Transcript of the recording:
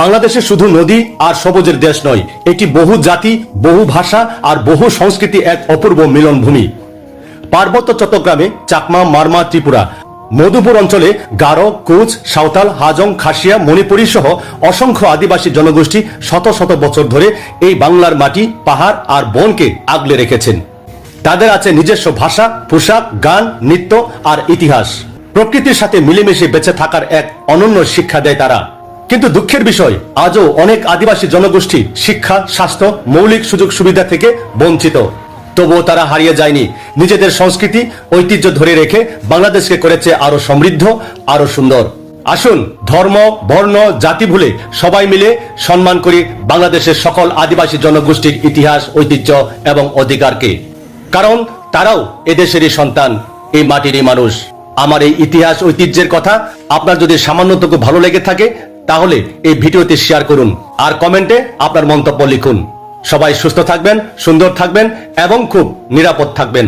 বাংলাদেশে শুধু নদী আর সবুজের দেশ নয়, এটি বহু জাতি, বহু ভাষা আর বহু সংস্কৃতি এক অপূর্ব মিলনভূমি। পার্বত্য চট্টগ্রামে চাকমা, মারমা, ত্রিপুরা, মধুপুর অঞ্চলে গারো, কোচ, সাঁওতাল, হাজং, খাসিয়া, মণিপুরী সহ অসংখ্য আদিবাসী জনগোষ্ঠী শত শত বছর ধরে এই বাংলার মাটি, পাহাড় আর বনকে আগলে রেখেছেন। তাদের আছে নিজস্ব ভাষা, পোশাক, গান, নৃত্য আর ইতিহাস। প্রকৃতির সাথে মিলেমিশে বেঁচে থাকার এক অনন্য শিক্ষা দেয় তারা। কিন্তু দুঃখের বিষয়, আজও অনেক আদিবাসী জনগোষ্ঠী শিক্ষা, স্বাস্থ্য, মৌলিক সুযোগ সুবিধা থেকে বঞ্চিত। তবুও তারা হারিয়ে যায়নি, নিজেদের সংস্কৃতি, ঐতিহ্য ধরে রেখে বাংলাদেশকে করেছে আরো সমৃদ্ধ, আরো সুন্দর। আসুন ধর্ম, বর্ণ, জাতি ভুলে সবাই মিলে সম্মান করি বাংলাদেশের সকল আদিবাসী জনগোষ্ঠীর ইতিহাস, ঐতিহ্য এবং অধিকারকে। কারণ তারাও এদেশেরই সন্তান, এই মাটিরই মানুষ। আমার এই ইতিহাস, ঐতিহ্যের কথা আপনার যদি সামান্যটুকু ভালো লেগে থাকে তাহলে এই ভিডিওতে শেয়ার করুন আর কমেন্টে আপনার মন্তব্য লিখুন। সবাই সুস্থ থাকবেন, সুন্দর থাকবেন এবং খুব নিরাপদ থাকবেন।